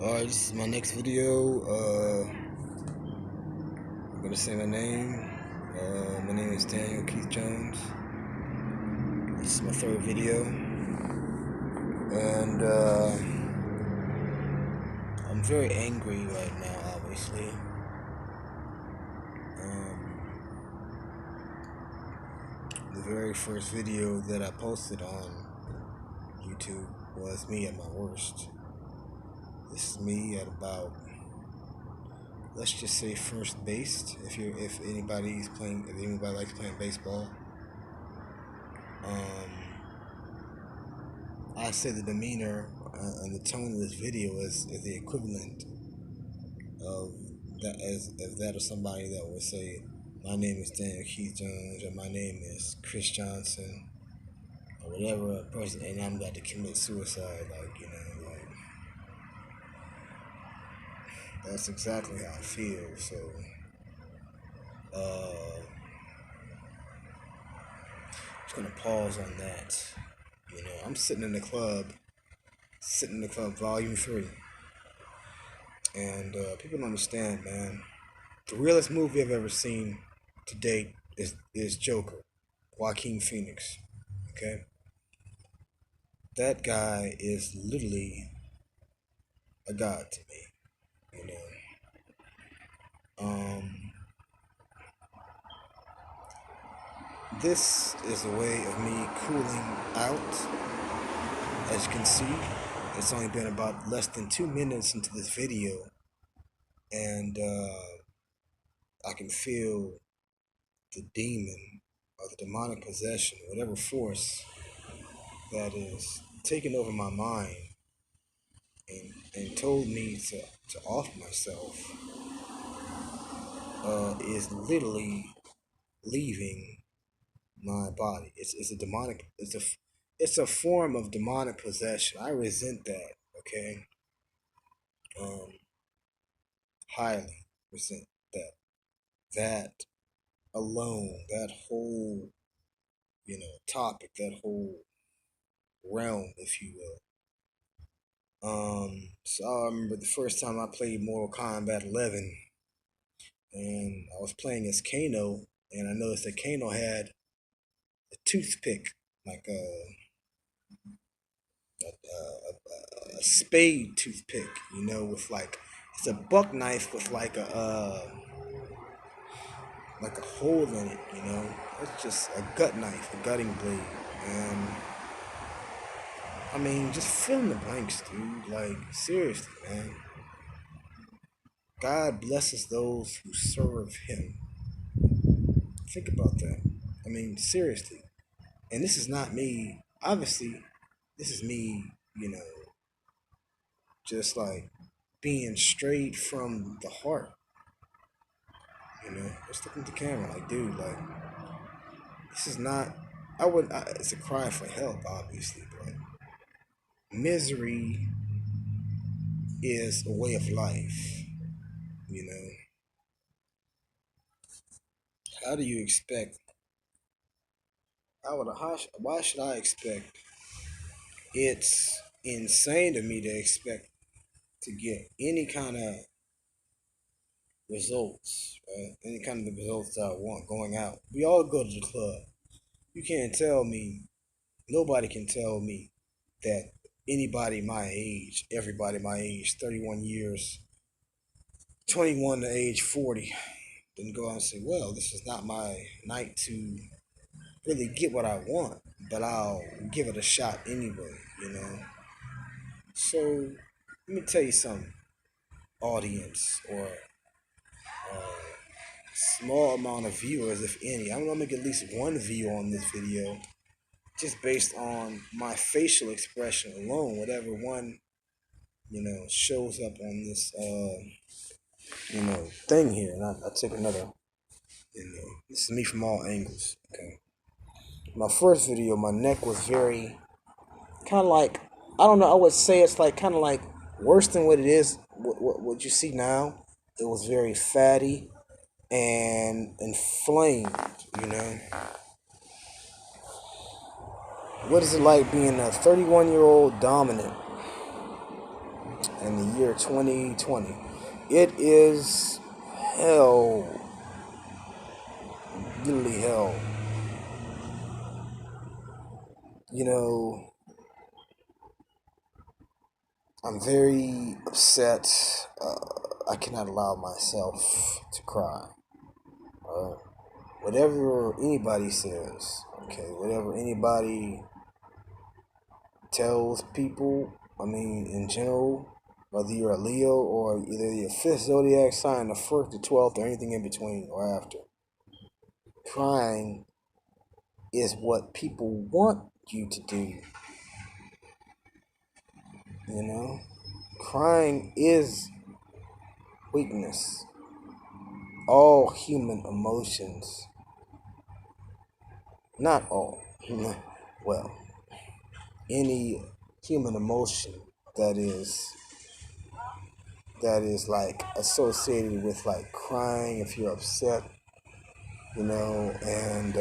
Alright, this is my next video. I'm gonna say my name. My name is Daniel Keith Jones. This is my third video. And I'm very angry right now, obviously. The very first video that I posted on YouTube was me at my worst. This is me at about, let's just say, first base. If anybody likes playing baseball, I say the demeanor and the tone of this video is the equivalent of that as that of somebody that would say, "My name is Daniel Keith Jones," or "My name is Chris Johnson," or whatever person, and I'm about to commit suicide. Like that's exactly how I feel. So, just gonna pause on that. I'm sitting in the club, Volume 3. And people don't understand, man. The realest movie I've ever seen to date is Joker, Joaquin Phoenix. Okay, that guy is literally a god to me. You know, this is a way of me cooling out. As you can see, it's only been about less than 2 minutes into this video, and I can feel the demon or the demonic possession, whatever force that is taking over my mind and told me to off myself is literally leaving my body. It's a demonic. It's a form of demonic possession. I resent that. Okay, um, highly resent that. That alone, that whole topic, that whole realm, if you will. So I remember the first time I played Mortal Kombat 11, and I was playing as Kano, and I noticed that Kano had a toothpick, like a spade toothpick, with it's a buck knife with like a hole in it, It's just a gut knife, a gutting blade, and I mean, just fill in the blanks, dude. Like, seriously, man. God blesses those who serve Him. Think about that. I mean, seriously. And this is not me. Obviously, this is me, just like being straight from the heart. Just looking at the camera, like, dude, like, this is not. It's a cry for help, obviously, but misery is a way of life. You know, how do you expect? Why should I expect? It's insane to me to expect to get any kind of results, right? Any kind of the results that I want going out. We all go to the club. You can't tell me, nobody can tell me that anybody my age, everybody my age, 31 years, 21 to age 40, didn't go out and say, well, this is not my night to really get what I want, but I'll give it a shot anyway. So, let me tell you something, audience, or small amount of viewers, if any. I'm gonna make at least one view on this video, just based on my facial expression alone. Whatever one, shows up on this, thing here, and I take another. This is me from all angles. Okay. My first video, my neck was very kind of like, I don't know. I would say it's like kind of like worse than what it is. What you see now, it was very fatty and inflamed. You know, what is it like being a 31-year-old dominant in the year 2020. It is hell, literally hell. You know, I'm very upset. I cannot allow myself to cry. Uh, Whatever anybody says, okay, whatever anybody tells people, I mean, in general, whether you're a Leo or either your fifth zodiac sign, the first, the 12th, or anything in between or after, crying is what people want you to do, you know? Crying is weakness. All human emotions, not all, well, any human emotion that is like associated with like crying if you're upset, and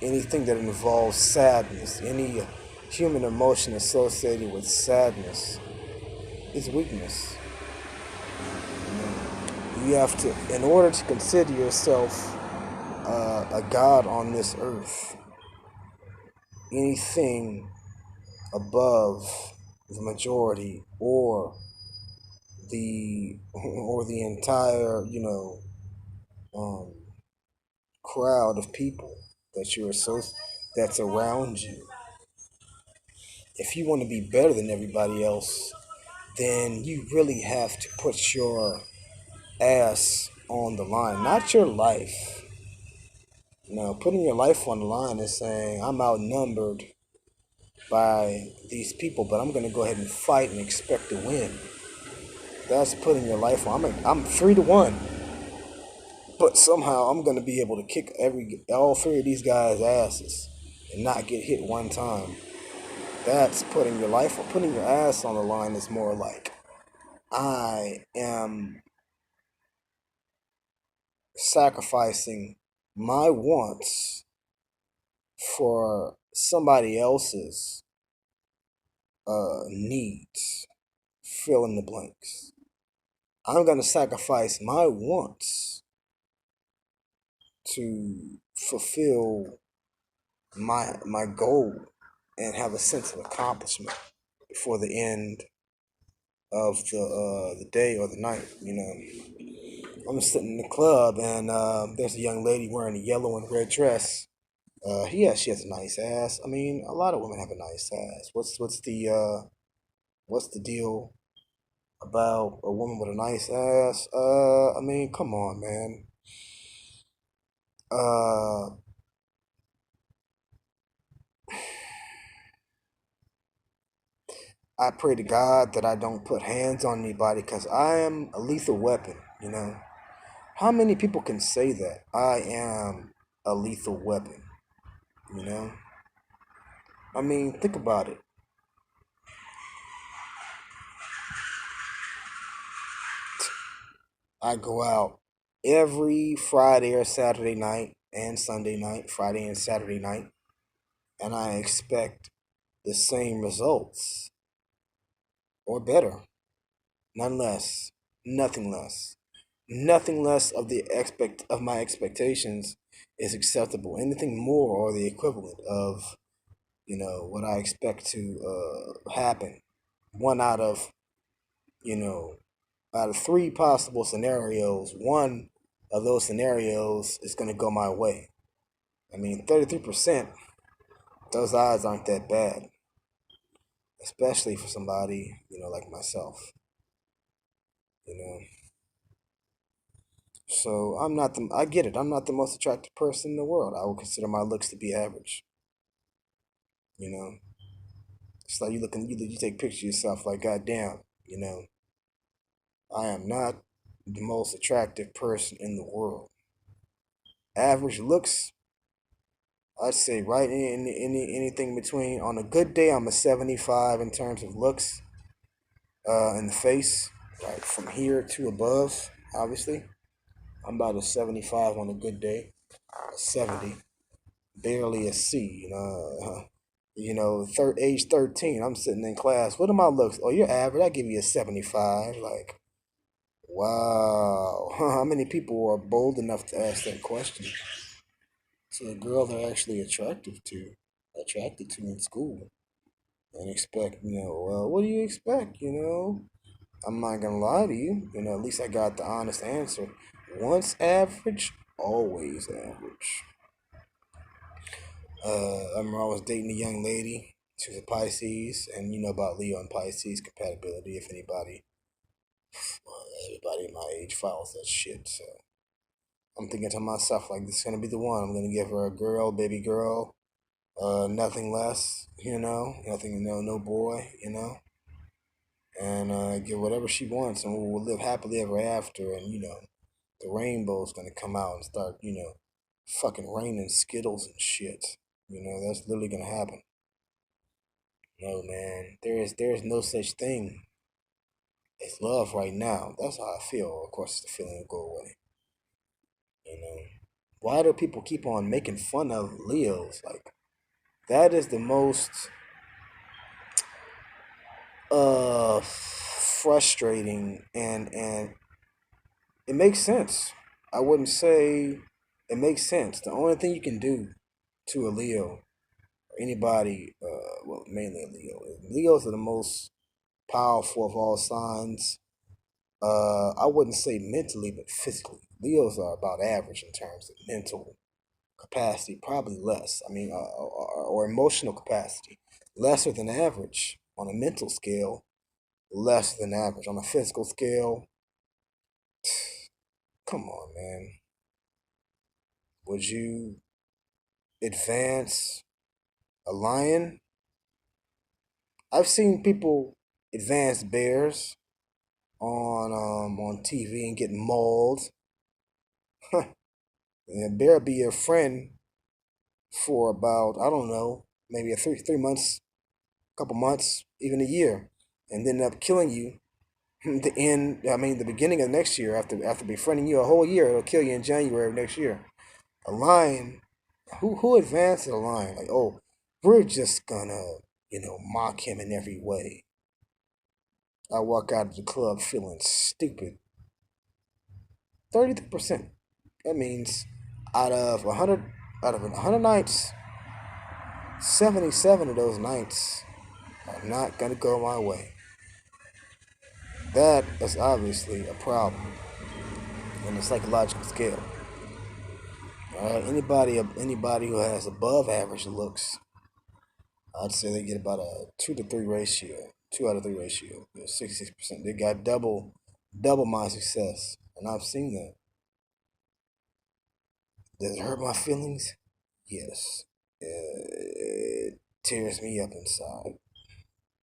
anything that involves sadness, any human emotion associated with sadness is weakness. You have to, in order to consider yourself a god on this earth, anything above the majority or the entire, um, crowd of people that's around you. If you want to be better than everybody else, then you really have to put your ass on the line, not your life. Putting your life on the line is saying I'm outnumbered by these people, but I'm going to go ahead and fight and expect to win. That's putting your life on. I'm 3-1, but somehow I'm going to be able to kick all three of these guys' asses and not get hit one time. That's putting your life, or putting your ass on the line is more like I am sacrificing my wants for somebody else's needs. Fill in the blanks. I'm going to sacrifice my wants to fulfill my goal and have a sense of accomplishment before the end of the day or the night. I'm sitting in the club and there's a young lady wearing a yellow and red dress. Yeah, she has a nice ass. I mean, a lot of women have a nice ass. What's the deal about a woman with a nice ass? I mean, come on, man. Uh, I pray to God that I don't put hands on anybody because I am a lethal weapon. How many people can say that I am a lethal weapon? You know, I mean, think about it. I go out every Friday or Saturday night and Sunday night, Friday and Saturday night, and I expect the same results or better, none less, nothing less. Nothing less of my expectations is acceptable. Anything more or the equivalent of what I expect to happen. One you know out of three possible scenarios, one of those scenarios is going to go my way. I mean, 33%. Those odds aren't that bad, especially for somebody like myself. You know. So I get it. I'm not the most attractive person in the world. I would consider my looks to be average. You know, it's like you take pictures of yourself like, God damn, I am not the most attractive person in the world. Average looks, I'd say right in anything between. On a good day, I'm a 75 in terms of looks, in the face, right from here to above. Obviously, I'm about a 75 on a good day, a 70, barely a C. age 13, I'm sitting in class. What are my looks? Oh, you're average. I give you a 75. Like, wow. How many people are bold enough to ask that question to a girl they're actually attracted to in school, and expect, well, what do you expect? I'm not gonna lie to you. At least I got the honest answer. Once average, always average. I remember I was dating a young lady. She was a Pisces, and you know about Leo and Pisces compatibility. If everybody my age follows that shit. So I'm thinking to myself, like, this is gonna be the one. I'm gonna give her a girl, baby girl, nothing less, nothing, no boy, and get whatever she wants, and we'll live happily ever after. And the rainbow's gonna come out and start, fucking raining Skittles and shit. That's literally gonna happen. No, man, there is no such thing as love right now. That's how I feel. Of course, the feeling will go away. You know, why do people keep on making fun of Leos? Like, that is the most frustrating, and it makes sense. I wouldn't say it makes sense. The only thing you can do to a Leo or anybody, well, mainly a Leo. Leos are the most powerful of all signs. I wouldn't say mentally, but physically. Leos are about average in terms of mental capacity, probably less. I mean, or emotional capacity, lesser than average on a mental scale, less than average on a physical scale. Come on, man. Would you advance a lion? I've seen people advance bears on TV and get mauled. And a bear be your friend for about, I don't know, maybe a three months, couple months, even a year, and then end up killing you. The beginning of next year, after befriending you a whole year, it'll kill you in January of next year. A lion, who advances a lion? Like, oh, we're just gonna, mock him in every way. I walk out of the club feeling stupid. 33%. That means out of 100 nights, 77 of those nights are not gonna go my way. That is obviously a problem on a psychological scale. All right, anybody who has above average looks, I'd say they get about a 2 to 3 ratio, 2 out of 3 ratio, 66%. They got double my success, and I've seen that. Does it hurt my feelings? Yes. It tears me up inside.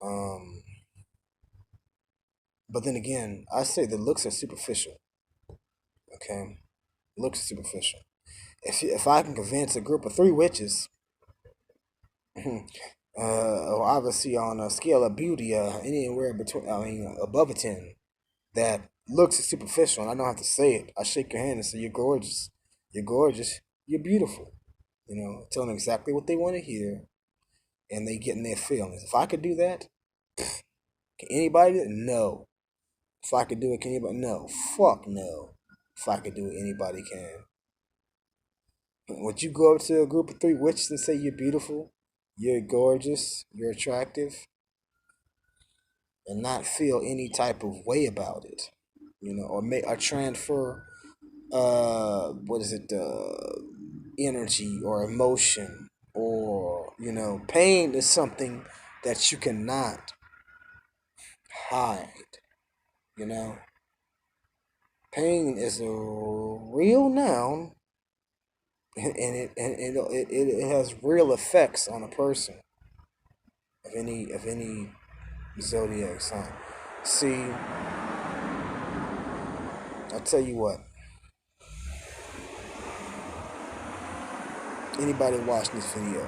Um, but then again, I say the looks are superficial. Okay, looks are superficial. If I can convince a group of 3 witches, obviously on a scale of beauty, anywhere between, I mean, above a 10, that looks is superficial, and I don't have to say it. I shake your hand and say, "You're gorgeous. You're gorgeous. You're beautiful." Tell them exactly what they want to hear, and they get in their feelings. If I could do that, can anybody do it? No. If I could do it, can anybody? No. Fuck no. If I could do it, anybody can. Would you go up to a group of 3 witches and say you're beautiful, you're gorgeous, you're attractive, and not feel any type of way about it? Or transfer, what is it, energy or emotion, or pain is something that you cannot hide. You know, pain is a real noun, and it has real effects on a person of any zodiac sign. See, I'll tell you what. Anybody watching this video,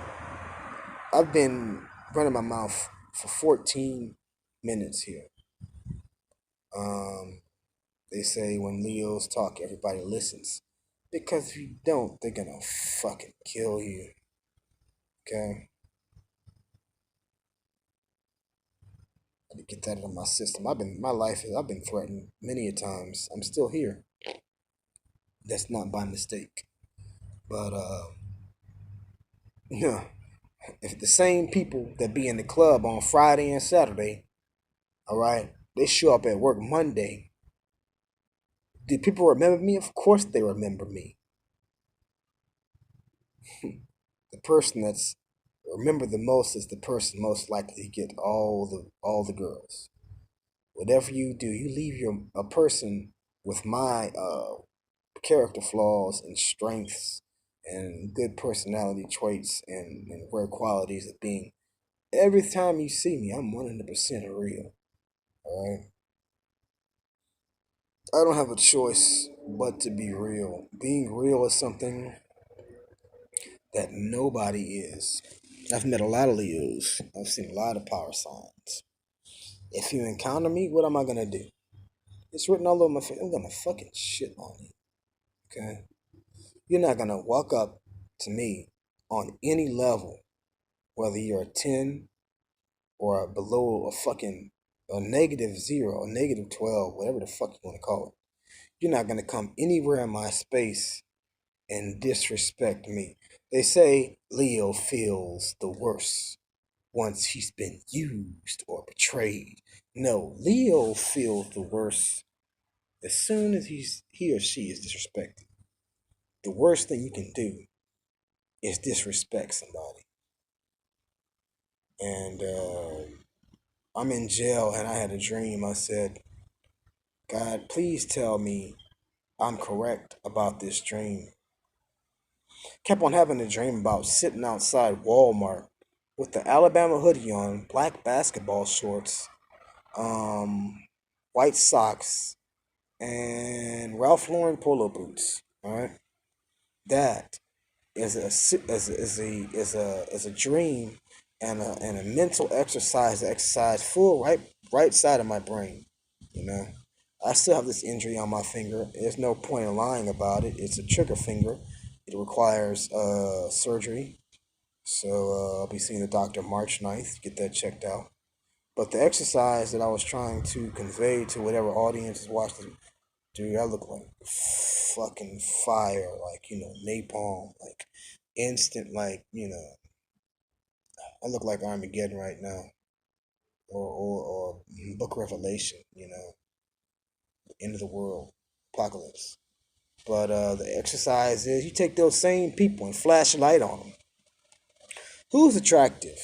I've been running my mouth for 14 minutes here. Um, they say when Leos talk, everybody listens. Because if you don't, they're gonna fucking kill you. Okay? to get that out of my system. I've been threatened many a times. I'm still here. That's not by mistake. But yeah, if the same people that be in the club on Friday and Saturday, all right, they show up at work Monday. Do people remember me? Of course they remember me. The person that's remembered the most is the person most likely to get all the girls. Whatever you do, you leave your a person with my character flaws and strengths and good personality traits and rare qualities of being. Every time you see me, I'm 100% real. All right. I don't have a choice but to be real. Being real is something that nobody is. I've met a lot of Leos. I've seen a lot of power signs. If you encounter me, what am I gonna do? It's written all over my face. I'm gonna fucking shit on you. Okay? You're not gonna walk up to me on any level, whether you're a 10 or below a fucking a -0, a -12, whatever the fuck you wanna call it. You're not gonna come anywhere in my space and disrespect me. They say Leo feels the worst once he's been used or betrayed. No, Leo feels the worst as soon as he or she is disrespected. The worst thing you can do is disrespect somebody. And I'm in jail and I had a dream. I said, God, please tell me I'm correct about this dream. Kept on having a dream about sitting outside Walmart with the Alabama hoodie on, black basketball shorts, um, white socks, and Ralph Lauren polo boots. All right, that is a dream and a mental exercise to exercise full right side of my brain. You know, I still have this injury on my finger. There's no point in lying about it. It's a trigger finger. It requires surgery. So I'll be seeing the doctor March 9th, get that checked out. But the exercise that I was trying to convey to whatever audience is watching, dude, I look like fucking fire, like, napalm, like instant, like, I look like Armageddon right now, or Book of Revelation, end of the world, apocalypse. But the exercise is you take those same people and flash a light on them. Who's attractive?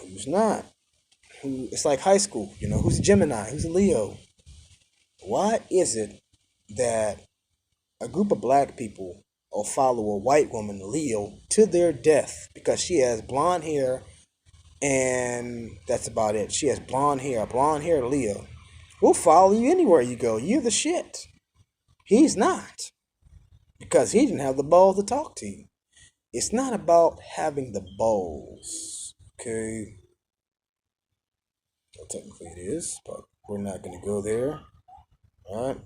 Who's not? It's like high school, who's a Gemini? Who's a Leo? Why is it that a group of black people will follow a white woman, Leo, to their death because she has blonde hair and that's about it? She has blonde hair, Leo. We'll follow you anywhere you go. You're the shit. He's not because he didn't have the balls to talk to you. It's not about having the balls, okay? Well, technically it is, but we're not going to go there. All right.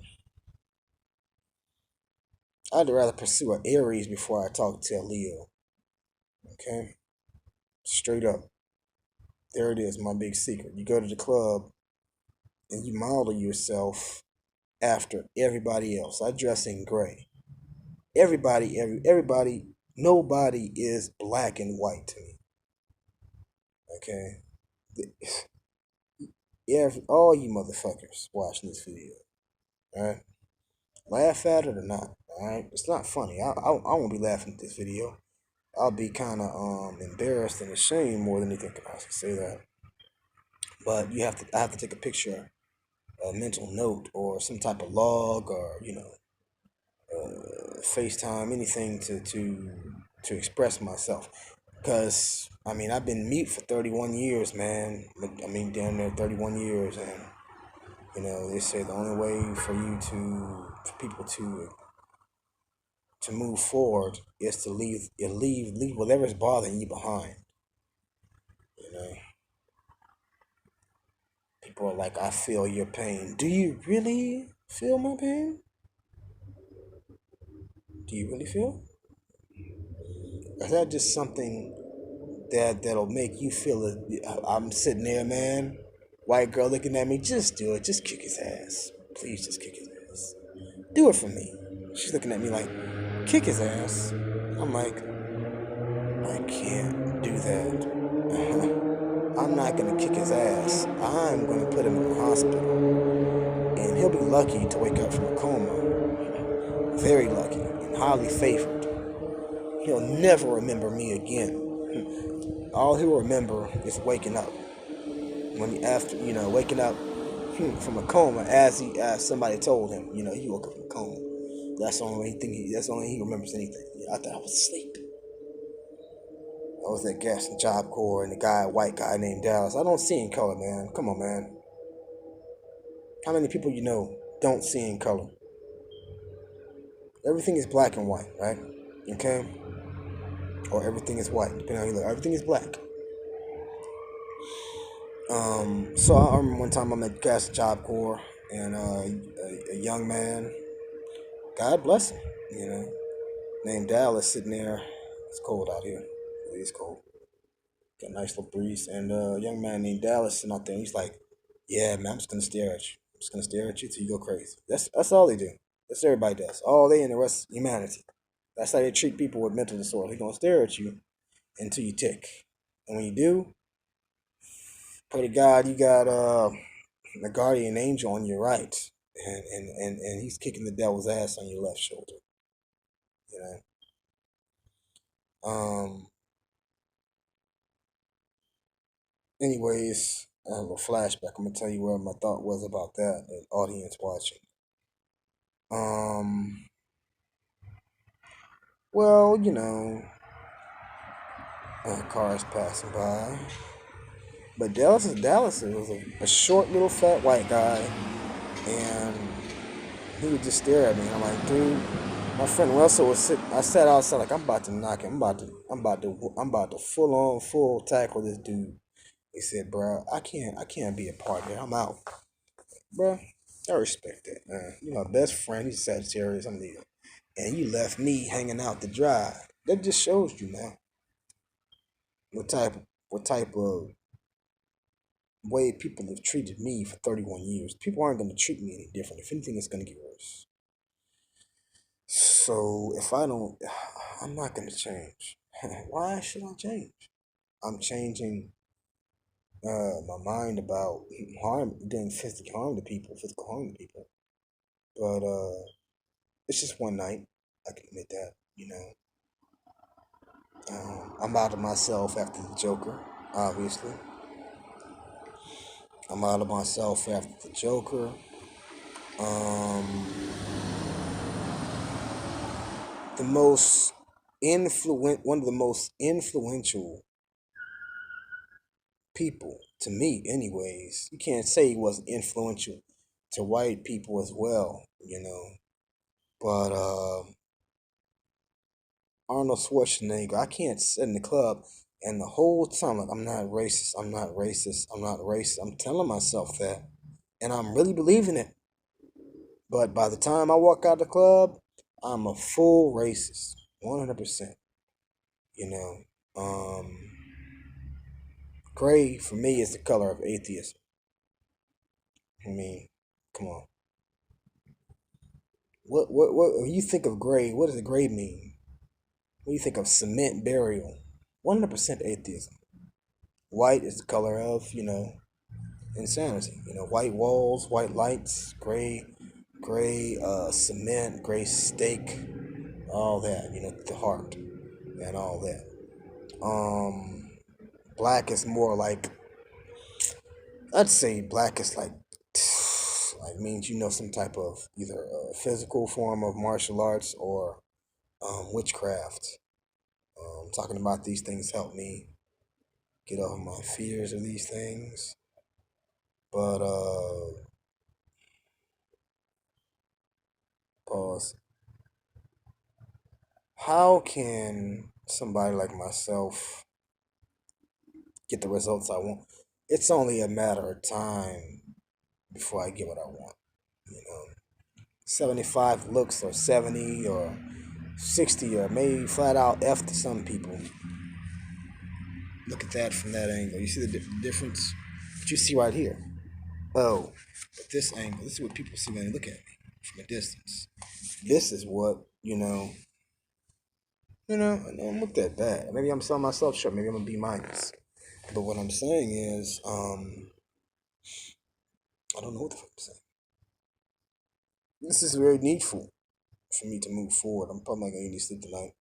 I'd rather pursue an Aries before I talk to a Leo. Okay? Straight up. There it is, my big secret. You go to the club and you model yourself after everybody else. I dress in gray. Everybody, nobody is black and white to me. Okay? All you motherfuckers watching this video. Alright? Laugh at it or not. Alright? It's not funny. I won't be laughing at this video. I'll be kind of embarrassed and ashamed more than anything. I should say that. But I have to take a picture, a mental note, or some type of log, or FaceTime, anything to express myself. Because I mean, I've been mute for 31 years, man. I mean, damn near 31 years, and they say the only way for people to move forward is to leave whatever's bothering you behind. You know, people are like, I feel your pain. Do you really feel my pain? Do you really feel? Or is that just something that'll make you feel it? I'm sitting there, man. White girl looking at me, just do it. Just kick his ass. Please just kick his ass. Do it for me. She's looking at me like, kick his ass. I'm like, I can't do that. I'm not going to kick his ass. I'm going to put him in the hospital. And he'll be lucky to wake up from a coma. Very lucky and highly favored. He'll never remember me again. All he'll remember is waking up. Waking up from a coma as somebody told him, he woke up from a coma. That's the only way that's the only way he remembers anything. I thought I was asleep. I was at Gas and Job Corps and white guy named Dallas. I don't see in color, man. Come on, man. How many people you know don't see in color? Everything is black and white, right? Okay? Or everything is white, depending on how you look. Everything is black. So I remember one time I'm at Gas and Job Corps and a young man, God bless him, named Dallas sitting there. It's cold out here. It's cold. Got a nice little breeze. And a young man named Dallas sitting out there. And he's like, yeah, man, I'm just going to stare at you. I'm just going to stare at you till you go crazy. That's all they do. That's what everybody does. All they and the rest of humanity. That's how they treat people with mental disorder. They're going to stare at you until you tick. And when you do, pray to God you got a guardian angel on your right. And he's kicking the devil's ass on your left shoulder. Anyways, I have a flashback. I'm gonna tell you where my thought was about that, and audience watching. Well, cars passing by, but Dallas was a short little fat white guy, and he would just stare at me. And I'm like, dude, my friend Russell was sitting. I sat outside like I'm about to knock him. I'm about to full tackle this dude. He said, bro, I can't be a part of it. I'm out. Bro, I respect that, man. You're my best friend. He's Sagittarius. I'm Leo. And you left me hanging out to dry. That just shows you, man, what type of way people have treated me for 31 years. People aren't going to treat me any different. If anything, it's going to get worse. So if I don't, I'm not going to change. Why should I change? I'm changing my mind about doing physical harm to people. But it's just one night. I can admit that. I'm out of myself after the Joker, obviously. I'm out of myself after the Joker. One of the most influential people to me, anyways. You can't say he wasn't influential to white people as well, But Arnold Schwarzenegger, I can't sit in the club and the whole time like I'm not racist. I'm telling myself that, and I'm really believing it. But by the time I walk out the club, I'm a full racist, 100%. Gray for me is the color of atheism. I mean, come on. What when you think of gray? What does the gray mean? When you think of cement burial, 100% atheism. White is the color of insanity. White walls, white lights, gray cement, gray steak, all that. The heart and all that. Black is more like, I'd say black is like means some type of either a physical form of martial arts or witchcraft. Talking about these things help me get over my fears of these things. But pause. How can somebody like myself get the results I want? It's only a matter of time before I get what I want. 75 looks or 70 or 60 or maybe flat out F to some people. Look at that from that angle. You see the difference? But you see right here. Oh, but this angle, this is what people see when they look at me from a distance. This is what, I don't look that bad. Maybe I'm selling myself short. Maybe I'm a B minus. But what I'm saying is, I don't know what the fuck I'm saying. This is very needful for me to move forward. I'm probably not gonna need to sleep tonight.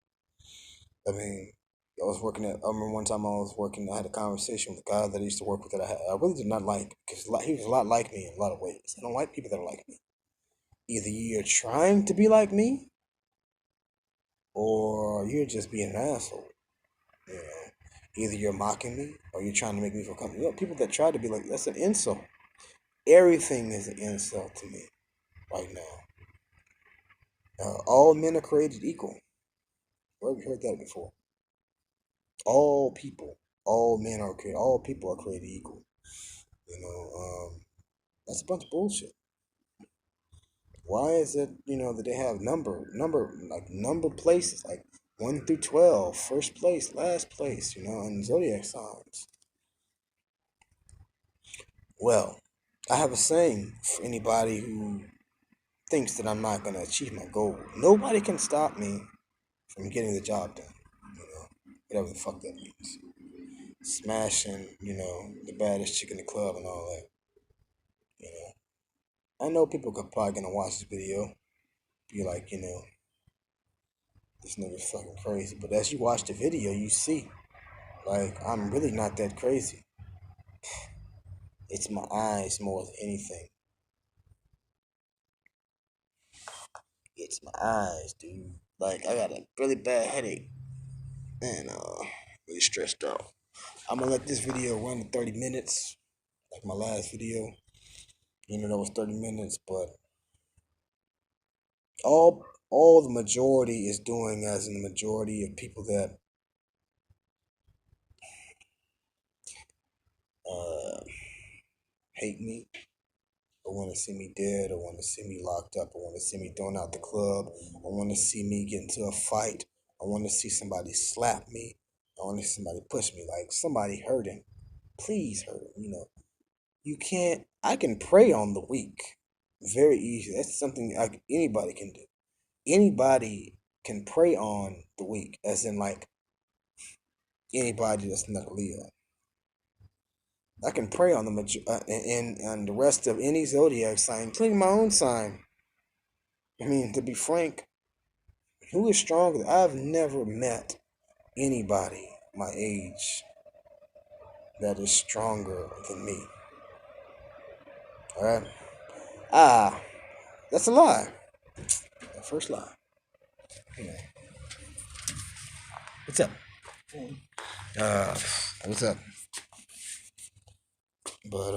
I mean, I remember one time I was working, I had a conversation with a guy that I used to work with that I really did not like because he was a lot like me in a lot of ways. I don't like people that are like me. Either you're trying to be like me or you're just being an asshole. You know, either you're mocking me or you're trying to make me feel comfortable. People that try to be like, that's an insult. Everything is an insult to me right now. All men are created equal. Where have you heard that before? All people, all men are created, all people are created equal. You know, that's a bunch of bullshit. Why is it, that they have number places, like 1 through 12, first place, last place, and zodiac signs? Well, I have a saying for anybody who thinks that I'm not going to achieve my goal. Nobody can stop me from getting the job done, whatever the fuck that means. Smashing, the baddest chick in the club and all that, you know. I know people could probably gonna watch this video, be like, this nigga's fucking crazy. But as you watch the video, you see, like, I'm really not that crazy. It's my eyes more than anything. It's my eyes, dude. Like, I got a really bad headache and really stressed out. I'm gonna let this video run to 30 minutes, like my last video. That was 30 minutes, but all the majority is doing, as in the majority of people that uh, hate me, or want to see me dead, or want to see me locked up, or want to see me thrown out the club, or want to see me get into a fight, I want to see somebody slap me, I want to see somebody push me, like somebody hurt him. Please hurt him, You can't, I can prey on the weak very easy. That's something anybody can do. Anybody can prey on the weak, as in like anybody that's not a Leo. I can prey on and the rest of any zodiac sign, including my own sign. I mean, to be frank, who is stronger? I've never met anybody my age that is stronger than me. All right? Ah, that's a lie. The first lie. Anyway, what's up? Uh, what's up? But